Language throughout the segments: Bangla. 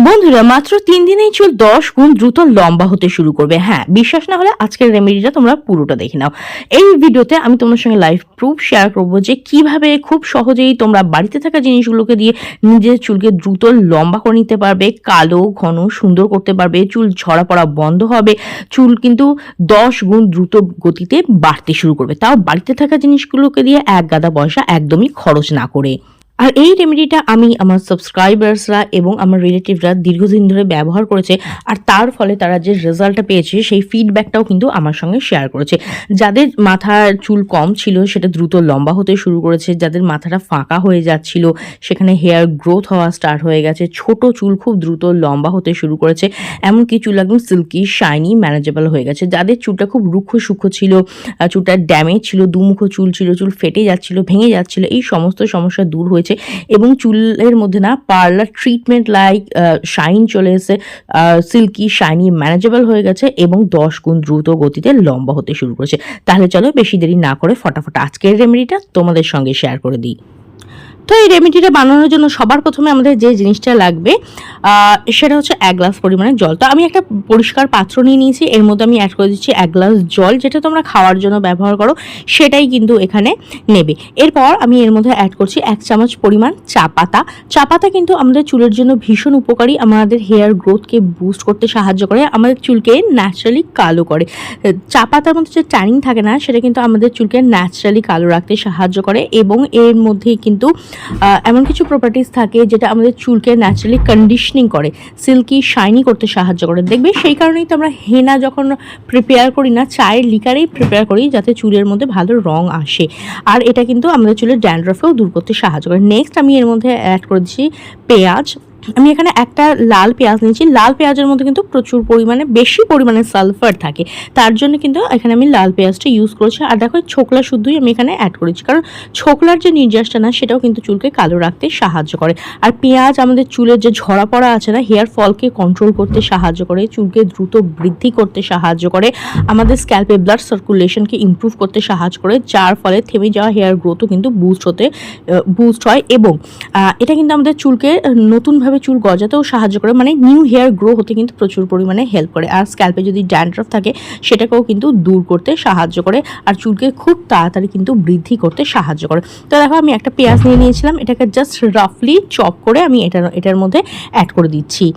বন্ধুরা মাত্র 3 দিনেই চুল 10 গুণ দ্রুত লম্বা হতে শুরু করবে। হ্যাঁ, বিশ্বাস না হলে আজকের রেমেডিটা তোমরা পুরোটা দেখে নাও। এই ভিডিওতে আমি তোমাদের সঙ্গে লাইভ প্রুফ শেয়ার করব যে কিভাবে খুব সহজেই তোমরা বাড়িতে থাকা জিনিসগুলোকে দিয়ে নিজের চুলকে দ্রুত লম্বা করে নিতে পারবে, কালো ঘন সুন্দর করতে পারবে, চুল ঝরা পড়া বন্ধ হবে, চুল কিন্তু 10 গুণ দ্রুত গতিতে বাড়তে শুরু করবে, তাও বাড়িতে থাকা জিনিসগুলোকে দিয়ে এক গাদা পয়সা একদমই খরচ না করে। আর এই রেমেডিটা আমি আমার সাবস্ক্রাইবার্সরা এবং আমার রিলেটিভরা দীর্ঘদিন ধরে ব্যবহার করেছে, আর তার ফলে তারা যে রেজাল্টটা পেয়েছে সেই ফিডব্যাকটাও কিন্তু আমার সঙ্গে শেয়ার করেছে। যাদের মাথার চুল কম ছিল সেটা দ্রুত লম্বা হতে শুরু করেছে, যাদের মাথাটা ফাঁকা হয়ে যাচ্ছিল সেখানে হেয়ার গ্রোথ হওয়া স্টার্ট হয়ে গেছে, ছোট চুল খুব দ্রুত লম্বা হতে শুরু করেছে, এমনকি চুল একদম সিল্কি শাইনি ম্যানেজেবল হয়ে গেছে। যাদের চুলটা খুব রুক্ষ সূক্ষ্ম ছিল, চুলটা ড্যামেজ ছিল, দুমুখো চুল ছিল, চুল ফেটে যাচ্ছিল, ভেঙে যাচ্ছিল, এই সমস্ত সমস্যা দূর হয়েছে এবং চুলের মধ্যে না পার্লার ট্রিটমেন্ট লাইক শাইন চলে এসে সিল্কি শাইনি ম্যানেজেবল হয়ে গেছে এবং 10 গুণ দ্রুত গতিতে লম্বা হতে শুরু করেছে। তাহলে চলো বেশি দেরি না করে ফটাফট আজকের রেমেডিটা তোমাদের সঙ্গে শেয়ার করে দিই। তো এই রেমেডিটা বানানোর জন্য সবার প্রথমে আমাদের যে জিনিসটা লাগবে সেটা হচ্ছে 1 গ্লাস পরিমাণে জল। তো আমি একটা পরিষ্কার পাত্র নিয়ে নিয়েছি, এর মধ্যে আমি অ্যাড করে দিচ্ছি 1 গ্লাস জল, যেটা তোমরা খাওয়ার জন্য ব্যবহার করো সেটাই কিন্তু এখানে নেবে। এরপর আমি এর মধ্যে অ্যাড করছি 1 চামচ পরিমাণ চা পাতা। চা পাতা কিন্তু আমাদের চুলের জন্য ভীষণ উপকারী, আমাদের হেয়ার গ্রোথকে বুস্ট করতে সাহায্য করে, আমাদের চুলকে ন্যাচারালি কালো করে। চা পাতার মধ্যে যে ট্যানিং থাকে না সেটা কিন্তু আমাদের চুলকে ন্যাচারালি কালো রাখতে সাহায্য করে এবং এর মধ্যে কিন্তু এমন কিছু প্রপার্টিস থাকে যেটা আমাদের চুলকে ন্যাচারালি কন্ডিশনিং করে, সিল্কি শাইনি করতে সাহায্য করে। দেখবে সেই কারণেই তো আমরা হেনা যখন প্রিপেয়ার করি না, চায়ের লিকারেই প্রিপেয়ার করি যাতে চুলের মধ্যে ভালো রং আসে, আর এটা কিন্তু আমাদের চুলের ড্যান্ড্রফেও দূর করতে সাহায্য করে। নেক্সট আমি এর মধ্যে অ্যাড করে দিচ্ছি পেঁয়াজ। আমি এখানে একটা লাল পেঁয়াজ নিয়েছি, লাল পেঁয়াজের মধ্যে কিন্তু প্রচুর পরিমাণে বেশি পরিমাণে সালফার থাকে, তার জন্য কিন্তু এখানে আমি লাল পেঁয়াজটা ইউজ করেছি। আর দেখো ছোকলা শুদ্ধই আমি এখানে অ্যাড করেছি, কারণ ছোকলার যে নির্যাসটা না সেটাও কিন্তু চুলকে কালো রাখতে সাহায্য করে। আর পেঁয়াজ আমাদের চুলের যে ঝরা পড়া আছে না, হেয়ার ফলকে কন্ট্রোল করতে সাহায্য করে, চুলকে দ্রুত বৃদ্ধি করতে সাহায্য করে, আমাদের স্ক্যাল্পে ব্লাড সার্কুলেশনকে ইমপ্রুভ করতে সাহায্য করে, যার ফলে থেমে যাওয়া হেয়ার গ্রোথও কিন্তু বুস্ট হয় এবং এটা কিন্তু আমাদের চুলকে নতুনভাবে চুল গজাতেও সাহায্য করে, মানে নিউ হেয়ার গ্রো হতে কিন্তু প্রচুর পরিমাণে হেল্প করে। আর স্ক্যাল্পে যদি ড্যান্ড্রফ থাকে সেটাকেও কিন্তু দূর করতে সাহায্য করে, আর চুলকে খুব তাড়াতাড়ি কিন্তু বৃদ্ধি করতে সাহায্য করে। তো দেখো আমি একটা পেঁয়াজ নিয়ে নিয়েছিলাম, এটাকে জাস্ট রাফলি চপ করে আমি এটার মধ্যে অ্যাড করে দিচ্ছি।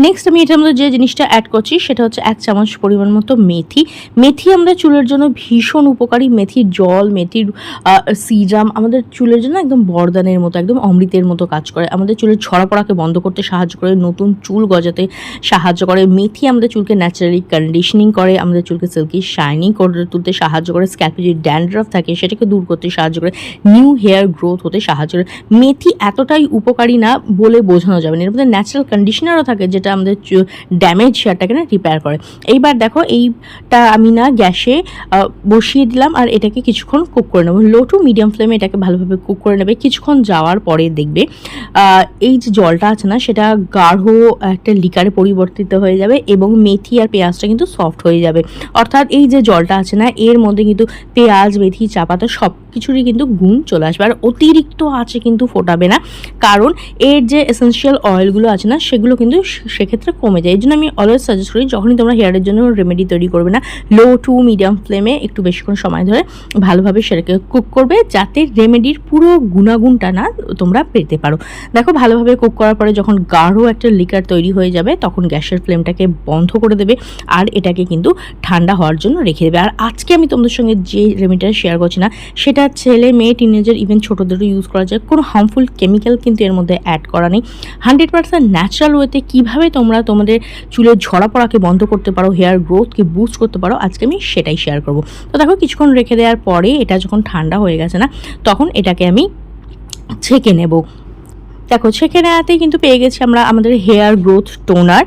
নেক্সট আমি এটার মধ্যে যে জিনিসটা অ্যাড করছি সেটা হচ্ছে 1 চামচ পরিমাণ মতো মেথি। মেথি আমাদের চুলের জন্য ভীষণ উপকারী, মেথির জল, মেথির সিরাম আমাদের চুলের জন্য একদম বরদানের মতো, একদম অমৃতের মতো কাজ করে, আমাদের চুলের ঝরা পড়াকে বন্ধ করতে সাহায্য করে, নতুন চুল গজাতে সাহায্য করে। মেথি আমাদের চুলকে ন্যাচারালি কন্ডিশনিং করে, আমাদের চুলকে সিল্কি শাইনিং করে তুলতে সাহায্য করে, স্ক্যাল্পে যে ড্যান্ড্রফ থাকে সেটাকে দূর করতে সাহায্য করে, নিউ হেয়ার গ্রোথ হতে সাহায্য করে। মেথি এতটাই উপকারী না বলে বোঝানো যাবে না, এর মধ্যে ন্যাচারাল কন্ডিশনারও থাকে যেটা আমাদের ড্যামেজ হেয়ারটাকে না রিপেয়ার করে। এইবার দেখো এইটা আমি না গ্যাসে বসিয়ে দিলাম আর এটাকে কিছুক্ষণ কুক করে নেবো, লো টু মিডিয়াম ফ্লেমে এটাকে ভালোভাবে কুক করে নেবে। কিছুক্ষণ যাওয়ার পরে দেখবে এই যে জলটা আছে না সেটা গাঢ় একটা লিকারে পরিবর্তিত হয়ে যাবে এবং মেথি আর পেঁয়াজটা কিন্তু সফট হয়ে যাবে। অর্থাৎ এই যে জলটা আছে না এর মধ্যে কিন্তু পেঁয়াজ, মেথি, চা পাতা সব কিছুরই কিন্তু গুণ চলে আসবে, আর অতিরিক্ত আছে কিন্তু ফোটাবে না, কারণ এর যে এসেন্সিয়াল অয়েলগুলো আছে না সেগুলো কিন্তু সেক্ষেত্রে কমে যায়। এই জন্য আমি অলওয়েজ সাজেস্ট করি যখনই তোমরা হেয়ারের জন্য রেমেডি তৈরি করবে না, লো টু মিডিয়াম ফ্লেমে একটু বেশিক্ষণ সময় ধরে ভালোভাবে সেটাকে কুক করবে যাতে রেমেডির পুরো গুণাগুণটা না তোমরা পেতে পারো। দেখো ভালোভাবে কুক করার পরে যখন গাঢ় একটা লিকার তৈরি হয়ে যাবে তখন গ্যাসের ফ্লেমটাকে বন্ধ করে দেবে আর এটাকে কিন্তু ঠান্ডা হওয়ার জন্য রেখে দেবে। আর আজকে আমি তোমাদের সঙ্গে যে রেমেডিটা শেয়ার করছি না সেটা ছেলে মেয়ে টিনেজার ইভেন ছোটোদেরও ইউজ করা যায়, কোনো হার্মফুল কেমিক্যাল কিন্তু এর মধ্যে অ্যাড করা নেই, 100% ন্যাচারাল ওয়েতে কীভাবে তোমরা তোমাদের চুলের ঝরা পড়াকে বন্ধ করতে পারো, হেয়ার গ্রোথকে বুস্ট করতে পারো, আজকে আমি সেটাই শেয়ার করব। তো দেখো কিছুক্ষণ রেখে দেওয়ার পরে এটা যখন ঠান্ডা হয়ে গেছে না তখন এটাকে আমি ছেঁকে নেব। দেখো ছেঁকে নেওয়াতেই কিন্তু পেয়ে গেছি আমরা আমাদের হেয়ার গ্রোথ টোনার।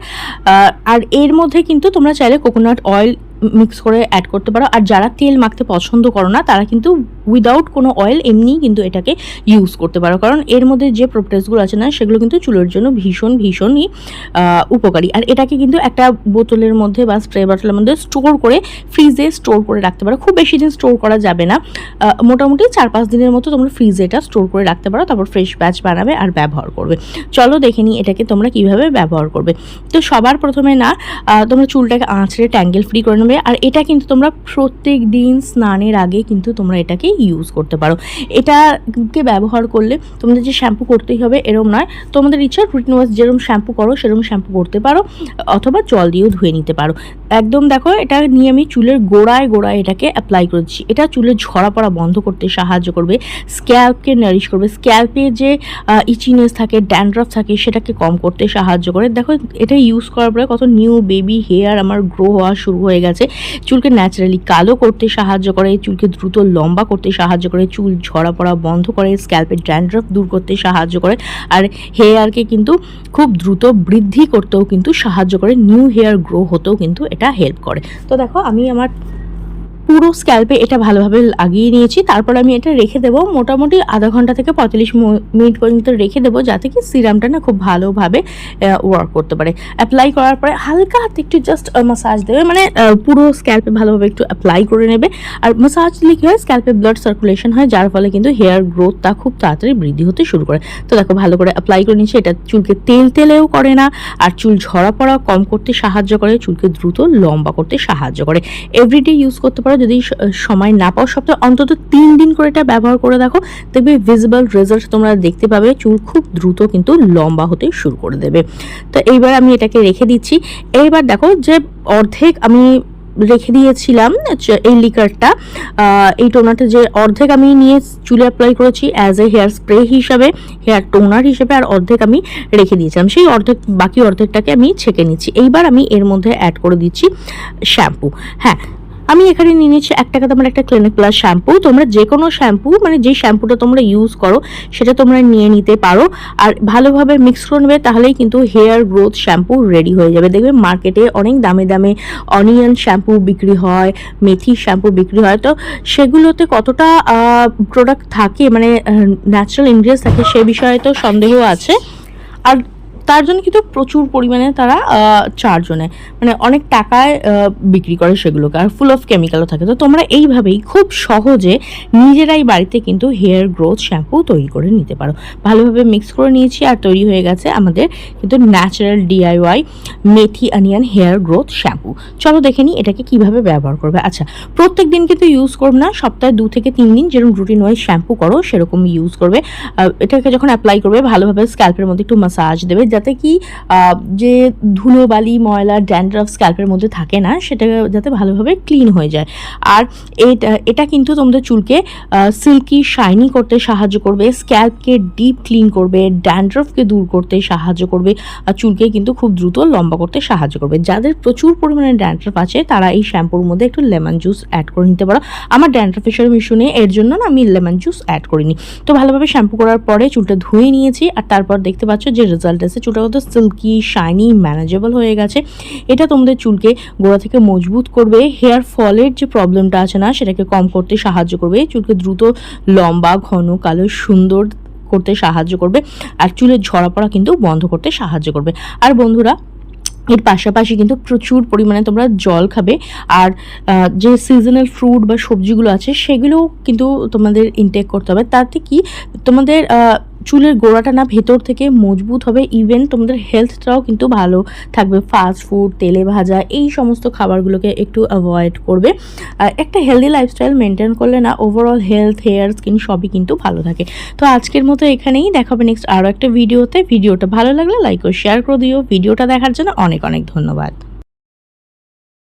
আর এর মধ্যে কিন্তু তোমরা চাইলে কোকোনাট অয়েল মিক্স করে অ্যাড করতে পারো। আর যারা তেল মাখতে পছন্দ করো না তারা কিন্তু উইদাউট কোনো অয়েল এমনিই কিন্তু এটাকে ইউজ করতে পারো, কারণ এর মধ্যে যে প্রপার্টিসগুলো আছে না সেগুলো কিন্তু চুলের জন্য ভীষণই উপকারী। আর এটাকে কিন্তু একটা বোতলের মধ্যে বা স্প্রে বটলের মধ্যে স্টোর করে ফ্রিজে স্টোর করে রাখতে পারো। খুব বেশি দিন স্টোর করা যাবে না, মোটামুটি 4-5 দিনের মতো তোমরা ফ্রিজে এটা স্টোর করে রাখতে পারো, তারপর ফ্রেশ ব্যাচ বানাবে আর ব্যবহার করবে। চলো দেখে নিই এটাকে তোমরা কিভাবে ব্যবহার করবে। তো সবার প্রথমে না তোমরা চুলটাকে আঁচড়ে ট্যাঙ্গেল ফ্রি করে নেবে। আর এটা কিন্তু তোমরা প্রত্যেক দিন স্নানের আগে কিন্তু তোমরা এটাকে ইউজ করতে পারো। এটাকে ব্যবহার করলে তোমাদের যে শ্যাম্পু করতেই হবে এরম নয়, তোমাদের ইচ্ছা রুটিন ওয়াইজ যেরকম শ্যাম্পু করো সেরকম শ্যাম্পু করতে পারো, অথবা জল দিয়েও ধুয়ে নিতে পারো। একদম দেখো এটা নিয়ে আমি চুলের গোড়ায় এটাকে অ্যাপ্লাই করেছি। এটা চুলের ঝরা পড়া বন্ধ করতে সাহায্য করবে, স্ক্যাল্পকে নারিশ করবে, স্ক্যাল্পে যে ইচিনেস থাকে, ড্যান্ড্রাফ থাকে সেটাকে কম করতে সাহায্য করে। দেখো এটা ইউজ করার পরে কত নিউ বেবি হেয়ার আমার গ্রো হওয়া শুরু হয়ে গেছে। চুলকে ন্যাচারালি কালো করতে সাহায্য করে, চুলকে দ্রুত লম্বা করতে সাহায্য করে, চুল ঝরা পড়া বন্ধ করে, স্ক্যাল্পের ড্যান্ড্রাফ দূর করতে সাহায্য করে, আর হেয়ারকে কিন্তু খুব দ্রুত বৃদ্ধি করতেও কিন্তু সাহায্য করে, নিউ হেয়ার গ্রো হতেও কিন্তু এটা হেল্প করে। তো দেখো আমি আমার পুরো স্ক্যাল্পে এটা ভালোভাবে লাগিয়ে নিয়েছি। তারপর আমি এটা রেখে দেবো মোটামুটি আধা ঘন্টা থেকে 45 মিনিট পর্যন্ত রেখে দেবো, যাতে কি সিরামটা না খুব ভালোভাবে ওয়ার্ক করতে পারে। অ্যাপ্লাই করার পরে হালকা হাতে একটু জাস্ট মাসাজ দেবে, মানে পুরো স্ক্যাল্পে ভালোভাবে একটু অ্যাপ্লাই করে নেবে। আর মাসাজ দিলে কী হয়, স্ক্যাল্পে ব্লাড সার্কুলেশন হয়, যার ফলে কিন্তু হেয়ার গ্রোথটা খুব তাড়াতাড়ি বৃদ্ধি হতে শুরু করে। তো দেখো ভালো করে অ্যাপ্লাই করে নিচ্ছি। এটা চুলকে তেলেও করে না, আর চুল ঝরা পড়া কম করতে সাহায্য করে, চুলকে দ্রুত লম্বা করতে সাহায্য করে। এভরিডে ইউজ করতে পারো, যদি সময় না পাও সপ্তাহে অন্তত 3 দিন করে এটা ব্যবহার করে দেখো, দেখবে ভিজিবল রেজাল্ট তোমরা দেখতে পাবে, চুল খুব দ্রুত কিন্তু লম্বা হতে শুরু করে দেবে। তো এইবার আমি এটাকে রেখে দিচ্ছি। এইবার দেখো যে অর্ধেক আমি রেখে দিয়েছিলাম এই লিকারটা, এই টোনারটা যে অর্ধেক আমি নিয়ে চুলে অ্যাপ্লাই করেছি অ্যাজ এ হেয়ার স্প্রে হিসাবে, হেয়ার টোনার হিসেবে, আর অর্ধেক আমি রেখে দিয়েছিলাম। সেই বাকি অর্ধেকটাকে আমি ছেঁকে নিচ্ছি। এইবার আমি এর মধ্যে অ্যাড করে দিচ্ছি শ্যাম্পু। হ্যাঁ, আমি এখানে নিয়ে নিচ্ছি 1 টাকা দামের একটা ক্লিনিক প্লাস শ্যাম্পু। তোমরা যে কোনো শ্যাম্পু, মানে যে শ্যাম্পুটা তোমরা ইউজ করো সেটা তোমরা নিয়ে নিতে পারো, আর ভালোভাবে মিক্স করে নেবে, তাহলেই কিন্তু হেয়ার গ্রোথ শ্যাম্পু রেডি হয়ে যাবে। দেখবে মার্কেটে অনেক দামে অনিয়ন শ্যাম্পু বিক্রি হয়, মেথি শ্যাম্পু বিক্রি হয়, তো সেগুলোতে কতটা প্রোডাক্ট থাকে, মানে ন্যাচারাল ইনগ্রিডিয়েন্টস থাকে সে বিষয়ে তো সন্দেহ আছে। আর তার জন্য কিন্তু প্রচুর পরিমাণে তারা চার্জও নেয়, মানে অনেক টাকায় বিক্রি করে সেগুলোকে, আর ফুল অফ কেমিক্যালও থাকে। তো তোমরা এইভাবেই খুব সহজে নিজেরাই বাড়িতে কিন্তু হেয়ার গ্রোথ শ্যাম্পু তৈরি করে নিতে পারো। ভালোভাবে মিক্স করে নিয়েছি আর তৈরি হয়ে গেছে আমাদের কিন্তু ন্যাচারাল DIY মেথি অনিয়ন হেয়ার গ্রোথ শ্যাম্পু। চলো দেখে নিই এটাকে কিভাবে ব্যবহার করবে। আচ্ছা, প্রত্যেক দিন কিন্তু ইউজ করবে না, সপ্তাহে 2 থেকে 3 দিন যেরকম রুটিন ওয়াইজ শ্যাম্পু করো সেরকম ইউজ করবে। এটাকে যখন অ্যাপ্লাই করবে ভালোভাবে স্ক্যাল্পের মধ্যে একটু মাসাজ দেবে, যাতে কি যে ধুলোবালি ময়লা ড্যান্ড্রাফ স্ক্যাল্পের মধ্যে থাকে না, সেটা যাতে ভালোভাবে ক্লিন হয়ে যায়। আর এটা কিন্তু তোমাদের চুলকে সিল্কি শাইনি করতে সাহায্য করবে, স্ক্যাল্পকে ডিপ ক্লিন করবে, ড্যান্ড্রাফকে দূর করতে সাহায্য করবে, আর চুলকে কিন্তু খুব দ্রুত লম্বা করতে সাহায্য করবে। যাদের প্রচুর পরিমাণে ড্যান্ড্রাফ আছে তারা এই শ্যাম্পুর মধ্যে একটু লেমন জুস অ্যাড করে নিতে পারো। আমার ড্যান্ড্রাফের সাথে ইস্যু নেই, এর জন্য না আমি লেমন জুস অ্যাড করিনি। তো ভালোভাবে শ্যাম্পু করার পরে চুলটা ধুয়ে নিয়েছি, আর তারপর দেখতে পাচ্ছ যে রেজাল্ট আছে, চুলটা কত সিল্কি শাইনি ম্যানেজেবল হয়ে গেছে। এটা তোমাদের চুলকে গোড়া থেকে মজবুত করবে, হেয়ার ফলের যে প্রবলেমটা আছে না সেটাকে কম করতে সাহায্য করবে, চুলকে দ্রুত লম্বা ঘন কালো সুন্দর করতে সাহায্য করবে, আর চুলের ঝরা পড়া কিন্তু বন্ধ করতে সাহায্য করবে। আর বন্ধুরা এর পাশাপাশি কিন্তু প্রচুর পরিমাণে তোমরা জল খাবে, আর যে সিজনাল ফ্রুট বা সবজিগুলো আছে সেগুলোও কিন্তু তোমাদের ইনটেক করতে হবে। তাতে কি তোমাদের চুলের গোড়াটা না ভেতর থেকে মজবুত হবে, ইভেন তোমাদের হেলথটাও কিন্তু ভালো থাকবে। ফাস্ট ফুড, তেলে ভাজা এই সমস্ত খাবারগুলোকে একটু অ্যাভয়েড করবে। একটা হেলদি লাইফস্টাইল মেনটেন করলে না ওভারঅল হেলথ, হেয়ার, স্কিন সবই কিন্তু ভালো থাকে। তো আজকের মতো এখানেই, দেখাবে নেক্সট আরও একটা ভিডিওতে। ভিডিওটা ভালো লাগলে লাইক ও শেয়ার করে দিও। ভিডিওটা দেখার জন্য অনেক অনেক ধন্যবাদ।